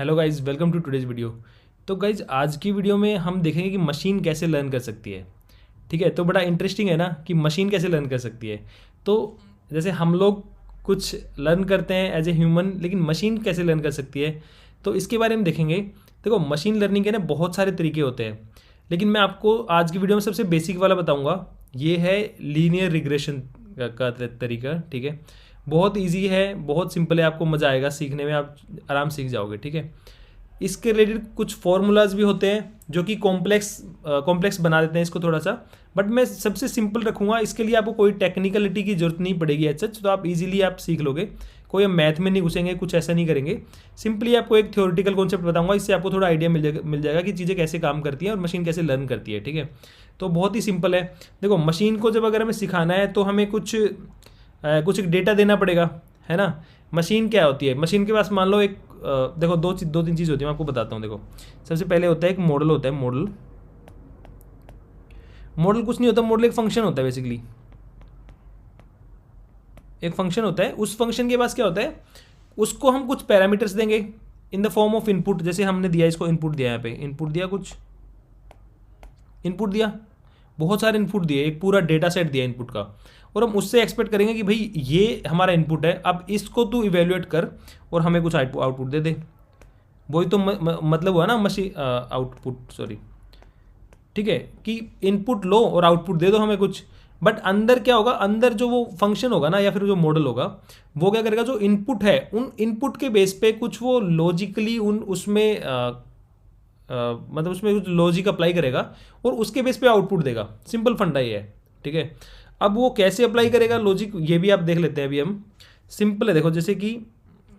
Hello guys, welcome to today's video. तो guys आज की वीडियो में हम देखेंगे कि मशीन कैसे लर्न कर सकती है। ठीक है, तो बड़ा इंटरेस्टिंग है ना कि मशीन कैसे लर्न कर सकती है। तो जैसे हम लोग कुछ लर्न करते हैं एज ए ह्यूमन, लेकिन मशीन कैसे लर्न कर सकती है, तो इसके बारे में देखेंगे। देखो, मशीन लर्निंग के ना बहुत सारे तरीके होते हैं, लेकिन मैं आपको आज की वीडियो में सबसे बेसिक वाला बताऊंगा। ये है लीनियर रिग्रेशन का तरीका। ठीक है, बहुत इजी है, बहुत सिंपल है, आपको मज़ा आएगा सीखने में, आप आराम सीख जाओगे। ठीक है, इसके रिलेटेड कुछ फॉर्मूलाज भी होते हैं जो कि कॉम्प्लेक्स बना देते हैं इसको थोड़ा सा, बट मैं सबसे सिंपल रखूँगा। इसके लिए आपको कोई टेक्निकलिटी की जरूरत नहीं पड़ेगी एज सच, तो आप इजीली आप सीख लोगे। कोई हम मैथ में नहीं घुसेंगे, कुछ ऐसा नहीं करेंगे। सिंपली आपको एक थ्योरेटिकल कॉन्सेप्ट बताऊंगा, इससे आपको थोड़ा आइडिया मिल जाएगा कि चीज़ें कैसे काम करती हैं और मशीन कैसे लर्न करती है। ठीक है, तो बहुत ही सिंपल है। देखो, मशीन को जब अगर हमें सिखाना है तो हमें कुछ एक डेटा देना पड़ेगा, है ना। मशीन क्या होती है, मशीन के पास मान लो एक देखो दो तीन चीज़ होती है, मैं आपको बताता हूँ। देखो, सबसे पहले होता है एक मॉडल होता है। मॉडल कुछ नहीं होता, मॉडल एक फंक्शन होता है बेसिकली। एक फंक्शन होता है, उस फंक्शन के पास क्या होता है, उसको हम कुछ पैरामीटर्स देंगे in the form of input. जैसे हमने दिया, इसको इनपुट दिया, यहाँ पे इनपुट दिया, कुछ इनपुट दिया, बहुत सारे इनपुट दिए, एक पूरा डेटा सेट दिया इनपुट का, और हम उससे एक्सपेक्ट करेंगे कि भाई ये हमारा इनपुट है, अब इसको तू इवेल्युएट कर और हमें कुछ आउटपुट दे दे। वही तो मतलब हुआ ना मशीन आउटपुट, सॉरी। ठीक है, कि इनपुट लो और आउटपुट दे दो हमें कुछ। बट अंदर क्या होगा, अंदर जो वो फंक्शन होगा ना, या फिर जो मॉडल होगा, वो क्या करेगा, जो इनपुट है उन इनपुट के बेस पे कुछ वो लॉजिकली उसमें मतलब उसमें कुछ लॉजिक अप्लाई करेगा और उसके बेस पे आउटपुट देगा। सिंपल फंडा ये है। ठीक है, अब वो कैसे अप्लाई करेगा लॉजिक, ये भी आप देख लेते हैं अभी हम। सिंपल है, देखो, जैसे कि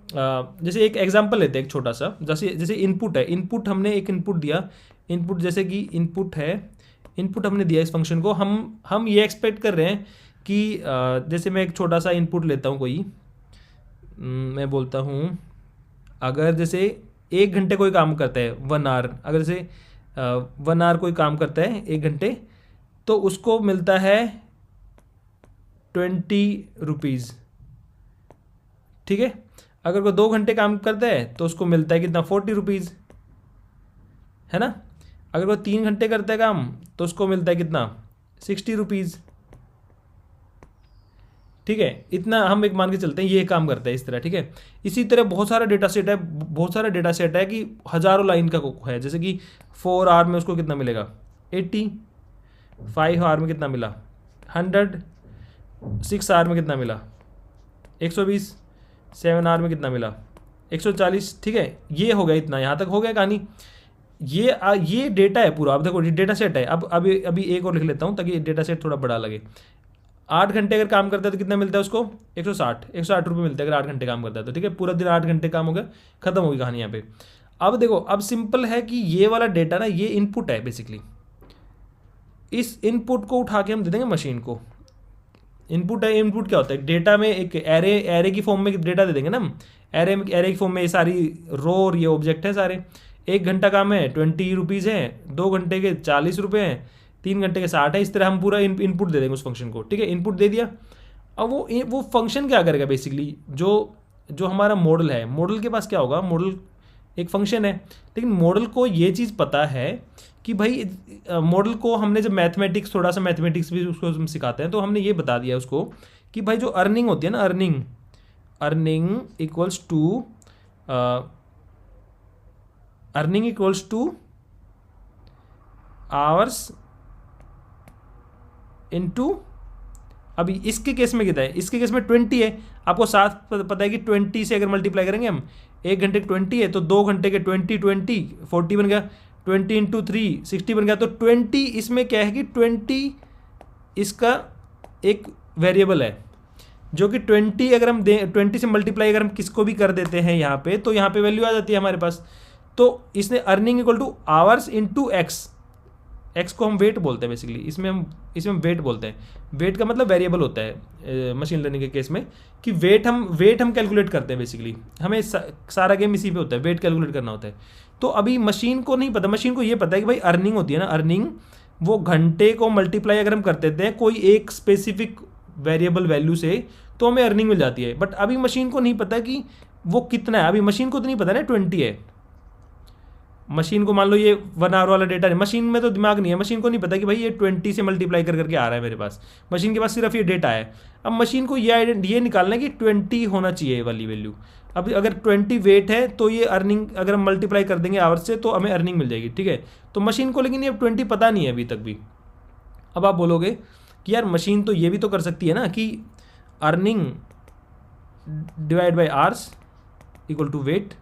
जैसे एक एग्जांपल लेते हैं एक छोटा सा। जैसे जैसे इनपुट है, इनपुट हमने एक इनपुट दिया, इनपुट जैसे कि इनपुट है, इनपुट हमने दिया इस फंक्शन को। हम ये एक्सपेक्ट कर रहे हैं कि जैसे मैं एक छोटा सा इनपुट लेता हूँ कोई, मैं बोलता हूँ अगर जैसे 1 घंटे कोई काम करता है, 1 आवर, अगर जैसे 1 आवर कोई काम करता है 1 घंटे, तो उसको मिलता है 20 रुपीज़। ठीक है, अगर कोई 2 घंटे काम करता है तो उसको मिलता है कितना, 40 रुपीज़, है ना। अगर कोई 3 घंटे करता है काम तो उसको मिलता है कितना, 60 रुपीज़। ठीक है, इतना हम एक मान के चलते हैं, ये काम करता है इस तरह। ठीक है, इसी तरह बहुत सारा डेटा सेट है, बहुत सारा डेटा सेट है कि हज़ारों लाइन का है। जैसे कि 4 आवर में उसको कितना मिलेगा, 80, 5 आवर में कितना मिला, 100, 6 आवर में कितना मिला, 120, 7 आवर में कितना मिला, 140। ठीक है, ये हो गया, इतना यहाँ तक हो गया कहानी। ये डेटा है पूरा। अब देखो, डेटा सेट है। अब अभी एक और लिख लेता हूँ ताकि डेटा सेट थोड़ा बड़ा लगे। 8 घंटे अगर काम करता है तो कितना मिलता है उसको, 160 रुपये मिलता है अगर 8 घंटे काम करता है तो। ठीक है, पूरा दिन 8 घंटे काम हो गया, खत्म होगी कहानी यहाँ पे। अब देखो, अब सिंपल है कि ये वाला डेटा ना, ये इनपुट है बेसिकली। इस इनपुट को उठा के हम दे देंगे मशीन को। इनपुट है, इनपुट क्या होता है, डेटा में एक एरे की फॉर्म में डेटा दे देंगे ना हम। एरे की फॉर्म में ये सारी रो और ये ऑब्जेक्ट है सारे। 1 घंटा काम है, 20 रुपीज़ है, 2 घंटे के 40 रुपये हैं, 3 घंटे के 60 है। इस तरह हम पूरा इनपुट दे देंगे उस फंक्शन को। ठीक है, इनपुट दे दिया। अब वो फंक्शन क्या करेगा बेसिकली, जो हमारा मॉडल है, मॉडल के पास क्या होगा, मॉडल एक फंक्शन है, लेकिन मॉडल को ये चीज़ पता है कि भाई मॉडल को हमने जब मैथमेटिक्स, थोड़ा सा मैथमेटिक्स भी उसको हम सिखाते हैं, तो हमने ये बता दिया उसको कि भाई जो अर्निंग होती है ना, earning equals two hours into, अभी इसके केस में कितना है, इसके केस में 20 है। आपको साथ पता है कि 20 से अगर मल्टीप्लाई करेंगे हम, 1 घंटे के 20 है तो 2 घंटे के 20 40 बन गया, 20 × 3 60 बन गया। तो 20 इसमें क्या है कि 20 इसका एक वेरिएबल है, जो कि 20 अगर हम 20 से मल्टीप्लाई अगर हम किसको भी कर देते हैं यहाँ पे, तो यहाँ पे वैल्यू आ जाती है हमारे पास। तो इसने earning equal two hours into x को हम वेट बोलते हैं बेसिकली। इसमें हम वेट बोलते हैं। वेट का मतलब वेरिएबल होता है मशीन लर्निंग के केस में, कि वेट हम कैलकुलेट करते हैं बेसिकली। हमें सारा गेम इसी पे होता है, वेट कैलकुलेट करना होता है। तो अभी मशीन को नहीं पता, मशीन को ये पता है कि भाई अर्निंग होती है ना, अर्निंग वो घंटे को मल्टीप्लाई अगर हम कर देते हैं कोई एक स्पेसिफिक वेरिएबल वैल्यू से, तो हमें अर्निंग मिल जाती है। बट अभी मशीन को नहीं पता कि वो कितना है। अभी मशीन को तो नहीं पता ना 20 है, मशीन को मान लो ये 1 आवर वाला डेटा है, मशीन में तो दिमाग नहीं है, मशीन को नहीं पता कि भाई ये 20 से मल्टीप्लाई कर करके आ रहा है मेरे पास, मशीन के पास सिर्फ ये डेटा है। अब मशीन को ये निकालना है कि 20 होना चाहिए ये वाली वैल्यू। अब अगर 20 वेट है तो ये अर्निंग अगर हम मल्टीप्लाई कर देंगे आवर्स से तो हमें अर्निंग मिल जाएगी, ठीक है। तो मशीन को लेकिन ये 20 पता नहीं है अभी तक भी। अब आप बोलोगे कि यार मशीन तो ये भी तो कर सकती है ना कि earning divide by hours equal to weight,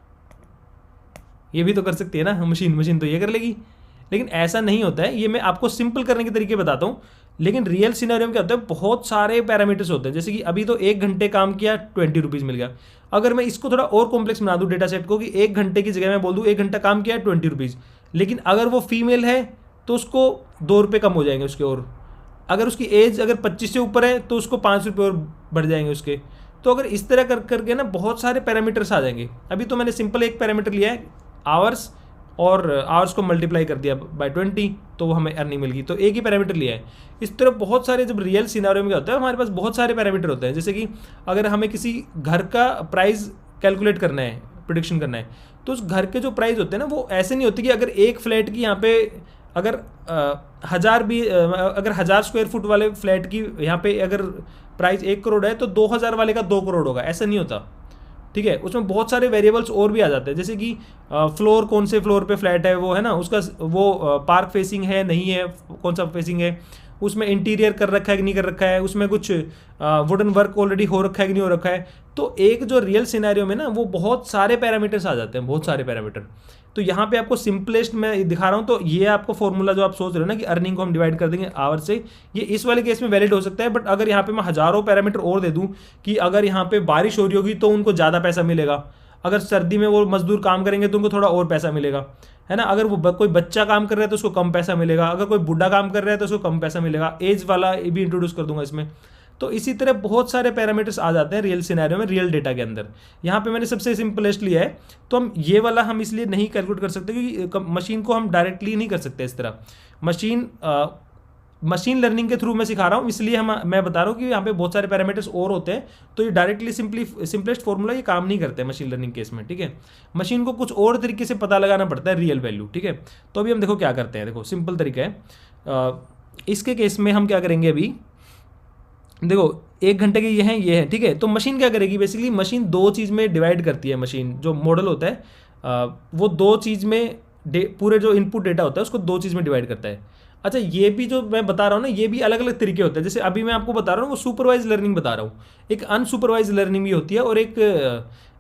ये भी तो कर सकती है ना मशीन तो ये कर लेगी। लेकिन ऐसा नहीं होता है, ये मैं आपको सिंपल करने के तरीके बताता हूँ। लेकिन रियल सिनेरियो में क्या होता है, बहुत सारे पैरामीटर्स होते हैं। जैसे कि अभी तो 1 घंटे काम किया 20 रुपीज़ मिल गया। अगर मैं इसको थोड़ा और कॉम्प्लेक्स बना दूँ डेटा सेट को कि 1 घंटे की जगह मैं बोल दूँ 1 घंटा काम किया 20 रुपीज़, लेकिन अगर वो फीमेल है तो उसको 2 रुपये कम हो जाएंगे उसके, और अगर उसकी एज अगर 25 से ऊपर है तो उसको 5 रुपये और बढ़ जाएंगे उसके। तो अगर इस तरह कर करके ना बहुत सारे पैरामीटर्स आ जाएंगे। अभी तो मैंने सिंपल एक पैरामीटर लिया है आवर्स, और आवर्स को मल्टीप्लाई कर दिया बाय 20 तो वो हमें अर्निंग मिल गई, तो एक ही पैरामीटर लिया है। इस तरह बहुत सारे जब रियल सिनेरियो में क्या होता है हमारे पास बहुत सारे पैरामीटर होते हैं। जैसे कि अगर हमें किसी घर का प्राइस कैलकुलेट करना है, प्रिडिक्शन करना है, तो उस घर के जो प्राइस होते हैं ना वो ऐसे नहीं होते कि अगर एक फ्लैट की यहाँ पे अगर 1000 स्क्वायर फुट वाले फ्लैट की यहाँ पे अगर प्राइस 1 करोड़ है तो 2000 वाले का 2 करोड़ होगा, ऐसा नहीं होता, ठीक है। उसमें बहुत सारे वेरिएबल्स और भी आ जाते हैं। जैसे कि फ्लोर, कौन से फ्लोर पे फ्लैट है वो, है ना, उसका वो पार्क फेसिंग है नहीं है, कौन सा फेसिंग है, उसमें इंटीरियर कर रखा है कि नहीं कर रखा है, उसमें कुछ वुडन वर्क ऑलरेडी हो रखा है कि नहीं हो रखा है। तो एक जो रियल सिनेरियो में ना वो बहुत सारे पैरामीटर्स आ जाते हैं, बहुत सारे पैरामीटर। तो यहाँ पे आपको सिंपलेस्ट मैं दिखा रहा हूँ। तो ये आपको फॉर्मूला जो आप सोच रहे हो ना कि अर्निंग को हम डिवाइड कर देंगे आवर से, ये इस वाले केस में वैलिड हो सकता है। बट अगर यहाँ पे मैं हज़ारों पैरामीटर और दे दूँ कि अगर यहाँ पे बारिश हो रही होगी तो उनको ज़्यादा पैसा मिलेगा, अगर सर्दी में वो मजदूर काम करेंगे तो उनको थोड़ा और पैसा मिलेगा, है ना, अगर वो कोई बच्चा काम कर रहा है तो उसको कम पैसा मिलेगा, अगर कोई बुढ़ा काम कर रहा है तो उसको कम पैसा मिलेगा, एज वाला भी इंट्रोड्यूस कर दूंगा इसमें। तो इसी तरह बहुत सारे पैरामीटर्स आ जाते हैं रियल सिनेरियो में, रियल डेटा के अंदर। यहाँ पे मैंने सबसे सिंपलेस्ट लिया है। तो हम ये वाला हम इसलिए नहीं कैलकुलेट कर सकते क्योंकि मशीन को हम डायरेक्टली नहीं कर सकते इस तरह। मशीन लर्निंग के थ्रू मैं सिखा रहा हूँ, इसलिए मैं बता रहा हूँ कि यहाँ पे बहुत सारे पैरामीटर्स और होते हैं। तो ये डायरेक्टली सिंपलेस्ट फॉर्मूला ये काम नहीं करते मशीन लर्निंग केस में, ठीक है। मशीन को कुछ और तरीके से पता लगाना पड़ता है रियल वैल्यू, ठीक है। तो अभी हम देखो क्या करते हैं, देखो सिंपल तरीका है। इसके केस में हम क्या करेंगे, अभी देखो 1 घंटे के ये हैं, ठीक है। तो मशीन क्या करेगी, बेसिकली मशीन 2 चीज़ में डिवाइड करती है। मशीन जो मॉडल होता है वो 2 चीज़ में पूरे जो इनपुट डेटा होता है उसको 2 चीज़ में डिवाइड करता है। अच्छा, ये भी जो मैं बता रहा हूँ ना, ये भी अलग अलग तरीके होते हैं। जैसे अभी मैं आपको बता रहा हूँ वो सुपरवाइज लर्निंग बता रहा हूँ, एक अनसुपरवाइज लर्निंग भी होती है और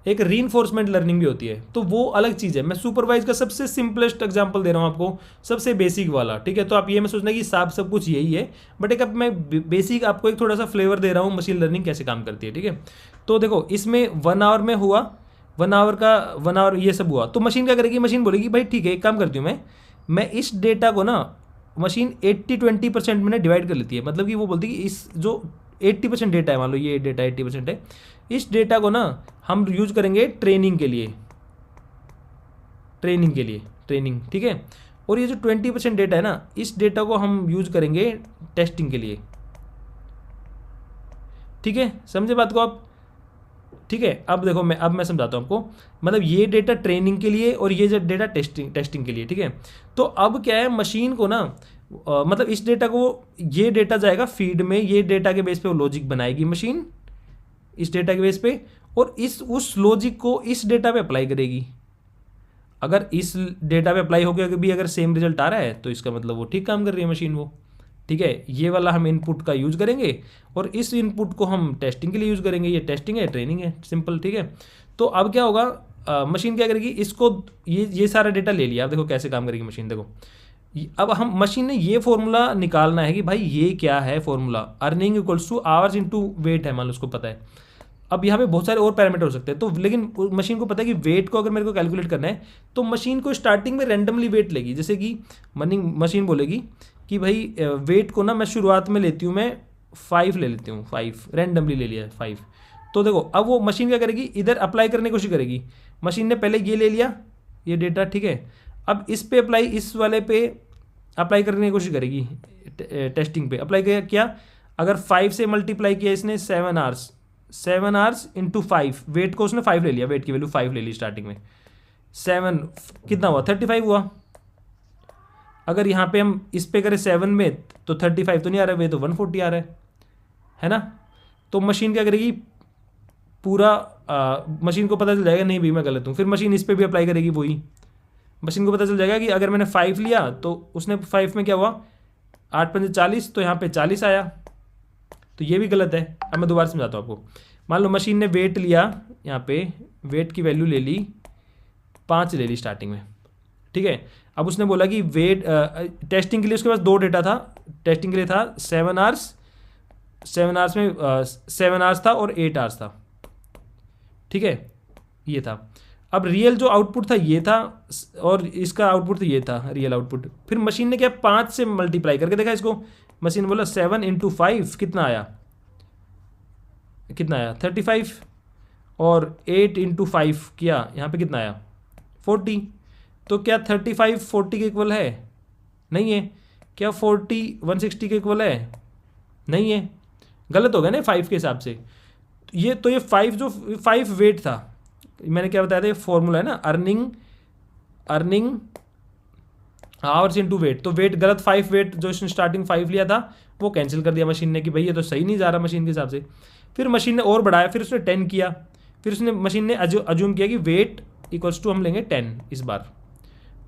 एक रीइंफोर्समेंट लर्निंग भी होती है। तो वो अलग चीज़ है। मैं सुपरवाइज का सबसे सिंपलेस्ट एग्जांपल दे रहा हूँ आपको, सबसे बेसिक वाला, ठीक है। तो आप ये मैं सोचना कि सब कुछ यही है, बट एक अब मैं बेसिक आपको एक थोड़ा सा फ्लेवर दे रहा हूँ मशीन लर्निंग कैसे काम करती है, ठीक है। तो देखो इसमें 1 आवर में हुआ, 1 आवर ये सब हुआ। तो मशीन क्या करेगी, मशीन बोलेगी भाई ठीक है एक काम करती हूँ मैं इस डेटा को ना मशीन 80-20% में डिवाइड कर लेती है। मतलब कि वो बोलती है कि इस जो 80% डेटा है, मान लो ये डेटा 80% है, इस डेटा को ना हम यूज करेंगे ट्रेनिंग के लिए, ठीक है। और ये जो 20% डेटा है ना, इस डेटा को हम यूज करेंगे टेस्टिंग के लिए, ठीक है। समझे बात को आप, ठीक है। अब देखो अब मैं समझाता हूँ आपको। मतलब ये डेटा ट्रेनिंग के लिए और ये जो डेटा टेस्टिंग के लिए, ठीक है। तो अब क्या है, मशीन को ना मतलब इस डेटा को, ये डेटा जाएगा फीड में, ये डेटा के बेस पे वो लॉजिक बनाएगी मशीन इस डेटा के बेस पे, और उस लॉजिक को इस डेटा पे अप्लाई करेगी। अगर इस डेटा पे अप्लाई हो गया भी अगर सेम रिजल्ट आ रहा है तो इसका मतलब वो ठीक काम कर रही है मशीन वो, ठीक है। ये वाला हम इनपुट का यूज़ करेंगे और इस इनपुट को हम टेस्टिंग के लिए यूज़ करेंगे। ये टेस्टिंग है, ट्रेनिंग है, सिंपल, ठीक है। तो अब क्या होगा, मशीन क्या करेगी, इसको ये सारा डेटा ले लिया। अब देखो कैसे काम करेगी मशीन, देखो अब हम मशीन ने ये फॉर्मूला निकालना है कि भाई ये क्या है formula, earning equals two hours into wait है, मान लो उसको पता है। अब यहाँ पे बहुत सारे और पैरामीटर हो सकते हैं, तो लेकिन मशीन को पता है कि वेट को अगर मेरे को कैलकुलेट करना है तो मशीन को स्टार्टिंग में रैंडमली वेट लेगी। जैसे कि मशीन बोलेगी कि भाई वेट को ना मैं शुरुआत में लेती हूँ, मैं 5 ले लेती हूँ, 5 रैंडमली ले लिया 5। तो देखो अब वो मशीन क्या करेगी, इधर अप्लाई करने की कोशिश करेगी। मशीन ने पहले ये ले लिया ये डेटा, ठीक है। अब इस पे अप्लाई, इस वाले पे अप्लाई करने की कोशिश करेगी, टेस्टिंग पे अप्लाई किया। अगर 5 से मल्टीप्लाई किया इसने 7 आवर्स इंटू 5, वेट को उसने 5 ले लिया, वेट की वैल्यू 5 ले ली स्टार्टिंग में, 7 कितना हुआ 35 हुआ। अगर यहाँ पे हम इस पे करें 7 में तो 35 तो नहीं आ रहा है, वे तो 140 आ रहा है ना। तो मशीन क्या करेगी, पूरा मशीन को पता चल जाएगा नहीं भाई मैं गलत हूँ, फिर मशीन इस पर भी अप्लाई करेगी वही। मशीन को पता चल जाएगा कि अगर मैंने 5 लिया तो उसने 5 में क्या हुआ 8 5 40, तो यहाँ पे 40 आया, तो ये भी गलत है। अब मैं दोबारा समझाता हूँ आपको। मान लो मशीन ने वेट लिया, यहाँ पे वेट की वैल्यू ले ली 5 ले ली स्टार्टिंग में, ठीक है। अब उसने बोला कि वेट टेस्टिंग के लिए उसके पास 2 डेटा था, टेस्टिंग के लिए था 7 आवर्स, 7 आवर्स में 7 आवर्स था और 8 आवर्स था, ठीक है, ये था। अब रियल जो आउटपुट था ये था और इसका आउटपुट तो ये था रियल आउटपुट। फिर मशीन ने क्या 5 से मल्टीप्लाई करके देखा इसको, मशीन बोला 7 × 5 कितना आया 35, और 8 × 5 किया यहाँ पे कितना आया 40। तो क्या 35 40 के इक्वल है, नहीं है। क्या 40 160 के इक्वल है, नहीं है, गलत हो गया ना 5 के हिसाब से। ये 5 जो 5 वेट था, मैंने क्या बताया था, ये फॉर्मूला है ना, अर्निंग आवर्स इनटू वेट। तो वेट गलत, 5 वेट जो इसने स्टार्टिंग 5 लिया था वो कैंसिल कर दिया मशीन ने कि भाई ये तो सही नहीं जा रहा मशीन के हिसाब से। फिर मशीन ने और बढ़ाया, फिर उसने 10 किया, फिर उसने मशीन ने अज्यूम किया कि वेट इक्वल्स टू हम लेंगे 10 इस बार,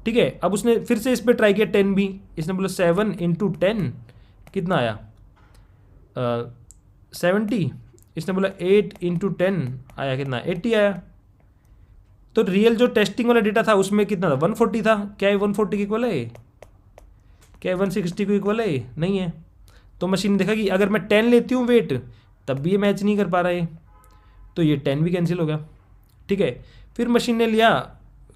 ठीक है। अब उसने फिर से इस पर ट्राई किया 10 भी, इसने बोला 7 × 10 कितना आया 70, इसने बोला 8 × 10 आया कितना 80 आया। तो रियल जो टेस्टिंग वाला डेटा था उसमें कितना था 140 था। क्या ये 140 के इक्वल है, क्या 160 को इक्वल है, नहीं है। तो मशीन ने देखा कि अगर मैं 10 लेती हूँ वेट तब भी ये मैच नहीं कर पा रहा है, तो ये 10 भी कैंसिल हो गया, ठीक है। फिर मशीन ने लिया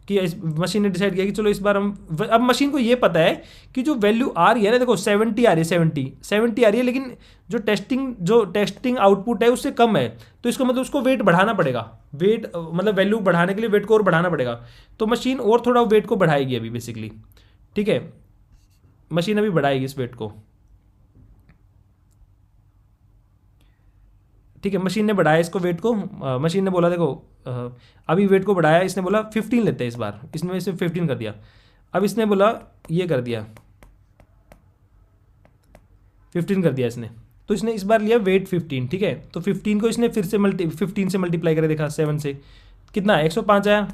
कि मशीन ने डिसाइड किया कि चलो इस बार हम, अब मशीन को ये पता है कि जो वैल्यू आ रही है ना, देखो 70 आ रही है, 70 आ रही है, लेकिन जो टेस्टिंग आउटपुट है उससे कम है, तो इसको मतलब उसको वेट बढ़ाना पड़ेगा। वेट मतलब वैल्यू बढ़ाने के लिए वेट को और बढ़ाना पड़ेगा, तो मशीन और थोड़ा वेट को बढ़ाएगी अभी बेसिकली, ठीक है। मशीन अभी बढ़ाएगी इस वेट को, ठीक है। मशीन ने बढ़ाया इसको वेट को, मशीन ने बोला देखो अभी वेट को बढ़ाया, इसने बोला 15 लेते हैं इस बार, इसने 15 कर दिया। अब इसने बोला ये कर दिया 15 कर दिया इसने, तो इसने इस बार लिया वेट 15, ठीक है। तो 15 को इसने फिर से 15 से मल्टीप्लाई करके देखा, 7 से कितना 105 आया।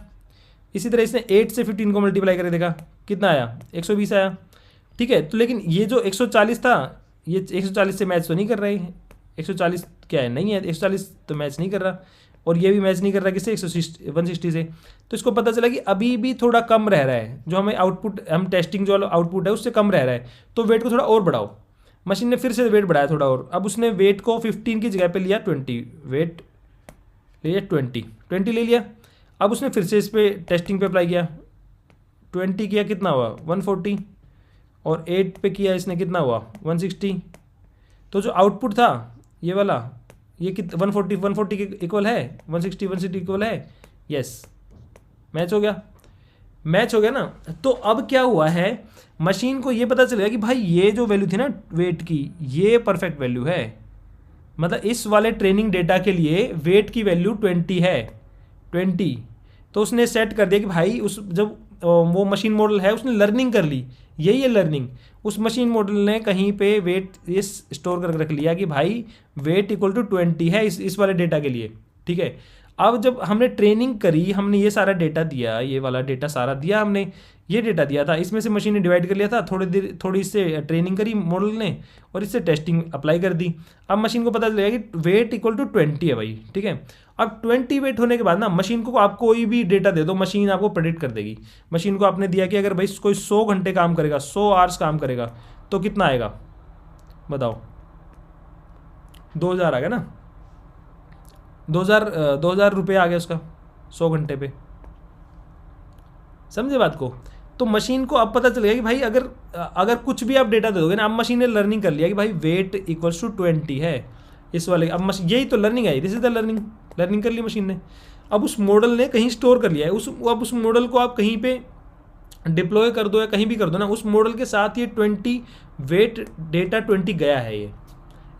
इसी तरह इसने 8 से 15 को मल्टीप्लाई करके देखा, कितना आया 120 आया, ठीक है। तो लेकिन ये जो 140 था ये 140 से मैच तो नहीं कर रहा है, 140 क्या है, नहीं है, 140 तो मैच नहीं कर रहा, और ये भी मैच नहीं कर रहा किससे 160 से। तो इसको पता चला कि अभी भी थोड़ा कम रह रहा है, जो हमें आउटपुट, हम टेस्टिंग जो आउटपुट है उससे कम रह रहा है, तो वेट को थोड़ा और बढ़ाओ। मशीन ने फिर से वेट बढ़ाया थोड़ा और, अब उसने वेट को 15 की जगह पे लिया 20, वेट लिया 20 ले लिया। अब उसने फिर से इस पर टेस्टिंग पे अप्लाई किया, 20 किया कितना हुआ 140, और 8 पे किया इसने कितना हुआ 160। तो जो आउटपुट था ये वाला, ये कितना 140 के इक्वल है, 160 इक्वल है, यस मैच हो गया ना। तो अब क्या हुआ है, मशीन को ये पता चलेगा कि भाई ये जो वैल्यू थी ना वेट की, ये परफेक्ट वैल्यू है, मतलब इस वाले ट्रेनिंग डेटा के लिए वेट की वैल्यू 20 है 20। तो उसने सेट कर दिया कि भाई उस जब वो मशीन मॉडल है उसने लर्निंग कर ली, यही है लर्निंग। उस मशीन मॉडल ने कहीं पे वेट ये स्टोर कर रख लिया कि भाई वेट इक्वल टू 20 है इस वाले डेटा के लिए, ठीक है। अब जब हमने ट्रेनिंग करी, हमने ये सारा डेटा दिया, ये वाला डेटा सारा दिया, हमने ये डेटा दिया था, इसमें से मशीन ने डिवाइड कर लिया था, थोड़ी इससे ट्रेनिंग करी मॉडल ने और इससे टेस्टिंग अप्लाई कर दी। अब मशीन को पता चलेगा कि वेट इक्वल टू 20 है भाई, ठीक है। अब 20 वेट होने के बाद ना मशीन को आप कोई भी डेटा दे दो, मशीन आपको प्रेडिक्ट कर देगी। मशीन को आपने दिया कि अगर भाई कोई 100 घंटे काम करेगा, 100 आवर्स काम करेगा, तो कितना आएगा बताओ, 2000 आ गया ना, 2000 रुपये आ गया उसका 100 घंटे पे, समझे बात को। तो मशीन को अब पता चलेगा कि भाई अगर कुछ भी आप डेटा दे दोगे ना, अब मशीन ने लर्निंग कर लिया कि भाई वेट इक्वल्स टू 20 है इस वाले। अब यही तो लर्निंग है, दिस इज द लर्निंग कर ली मशीन ने। अब उस मॉडल ने कहीं स्टोर कर लिया है, अब उस मॉडल को आप कहीं पे डिप्लॉय कर दो या कहीं भी कर दो ना, उस मॉडल के साथ ये 20 वेट डेटा 20 गया है, ये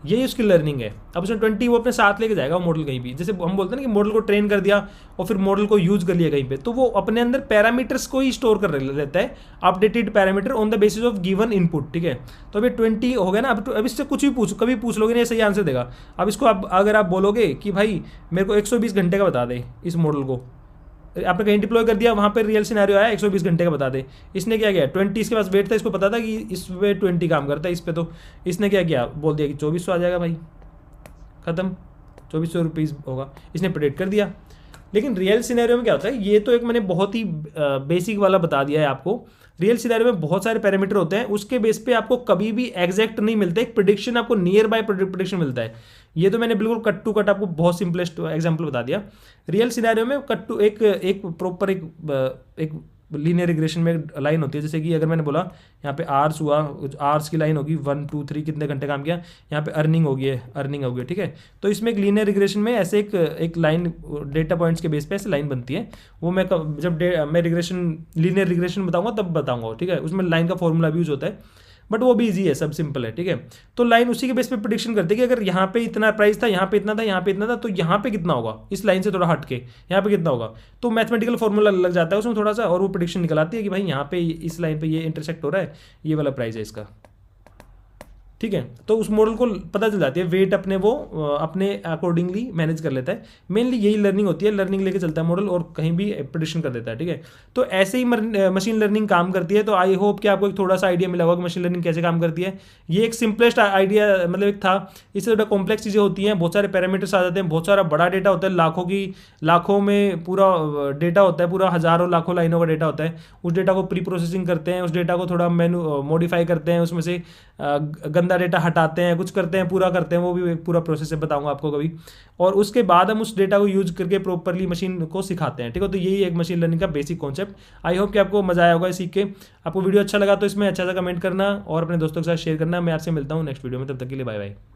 यही उसकी लर्निंग है। अब उसने 20 वो अपने साथ लेके जाएगा वो मॉडल कहीं भी, जैसे हम बोलते हैं ना कि मॉडल को ट्रेन कर दिया और फिर मॉडल को यूज कर लिया कहीं पे, तो वो अपने अंदर पैरामीटर्स को ही स्टोर कर लेता है, updated parameter on the basis of given input, ठीक है। तो अभी 20 हो गया ना, अब इससे कुछ भी कभी पूछ लोगे नहीं, सही आंसर देगा। अब इसको अगर आप बोलोगे कि भाई मेरे को 120 घंटे का बता दे इस मॉडल को, आपने कहीं डिप्लॉय कर दिया, वहाँ पे रियल सिनेरियो आया 120 घंटे का बता दे, इसने क्या किया 20 इसके पास वेट था, इसको पता था कि इस पे 20 काम करता है इस पे, तो इसने क्या किया बोल दिया कि 2400 आ जाएगा भाई, खत्म, 2400 रुपीज़ होगा, इसने प्रेडिक्ट कर दिया। लेकिन रियल सिनेरियो में क्या होता है, ये तो एक मैंने बहुत ही बेसिक वाला बता दिया है आपको। रियल सिनेरियो में बहुत सारे पैरामीटर होते हैं, उसके बेस पे आपको कभी भी एग्जैक्ट नहीं मिलता, एक प्रेडिक्शन आपको नियर बाय प्रेडिक्शन मिलता है। ये तो मैंने बिल्कुल कट टू कट आपको बहुत सिंपलेस्ट एग्जांपल बता दिया। रियल सिनेरियो में कट टू एक प्रॉपर एक लीनियर रिग्रेशन में एक लाइन होती है, जैसे कि अगर मैंने बोला यहाँ पे आर्स हुआ, आर्स की लाइन होगी 1 2 3 कितने घंटे काम किया, यहाँ पे अर्निंग होगी है, ठीक है। तो इसमें एक लीनियर रिग्रेशन में ऐसे एक लाइन डेटा पॉइंट्स के बेस पे ऐसे लाइन बनती है, वो मैं जब मैं लीनियर रिग्रेशन बताऊंगा तब बताऊंगा, ठीक है। उसमें लाइन का फॉर्मूला भी यूज होता है, बट वो भी इजी है, सब सिंपल है, ठीक है। तो लाइन उसी के बेस पे प्रेडिक्शन करती है कि अगर यहाँ पे इतना प्राइस था, यहाँ पे इतना था, यहाँ पे इतना था, तो यहाँ पे कितना होगा, इस लाइन से थोड़ा हट के यहाँ पे कितना होगा। तो मैथमेटिकल फॉर्मूला लग जाता है उसमें थोड़ा सा, और वो प्रेडिक्शन निकल आती है कि भाई यहाँ पे इस लाइन पे ये इंटरसेक्ट हो रहा है, ये वाला प्राइस है इसका, ठीक है। तो उस मॉडल को पता चल जाती है, वेट अपने वो अपने अकॉर्डिंगली मैनेज कर लेता है। मेनली यही लर्निंग होती है, लर्निंग लेके चलता है मॉडल और कहीं भी प्रेडिक्शन कर देता है, ठीक है। तो ऐसे ही मशीन लर्निंग काम करती है। तो आई होप कि आपको एक थोड़ा सा आइडिया मिला होगा कि मशीन लर्निंग कैसे काम करती है। ये एक सिंपलेस्ट आइडिया मतलब एक था, इससे थोड़ा कॉम्प्लेक्स चीज़ें होती हैं, बहुत सारे पैरामीटर्स आ जाते हैं, बहुत सारा बड़ा डेटा होता है, लाखों में पूरा डेटा होता है, पूरा हज़ारों लाखों लाइनों का डेटा होता है। उस डेटा को प्री प्रोसेसिंग करते हैं, उस डेटा को थोड़ा मॉडिफाई करते हैं, उसमें से गंदा डेटा हटाते हैं, कुछ करते हैं, पूरा करते हैं, वो भी एक पूरा प्रोसेस है, बताऊंगा आपको कभी। और उसके बाद हम उस डेटा को यूज करके प्रॉपरली मशीन को सिखाते हैं, ठीक है। तो यही एक मशीन लर्निंग का बेसिक कॉन्सेप्ट। आई होप कि आपको मजा आया होगा सीख के। आपको वीडियो अच्छा लगा तो इसमें अच्छा सा कमेंट करना और अपने दोस्तों के साथ शेयर करना। मैं आपसे मिलता हूँ नेक्स्ट वीडियो में, तब तक के लिए बाय बाय।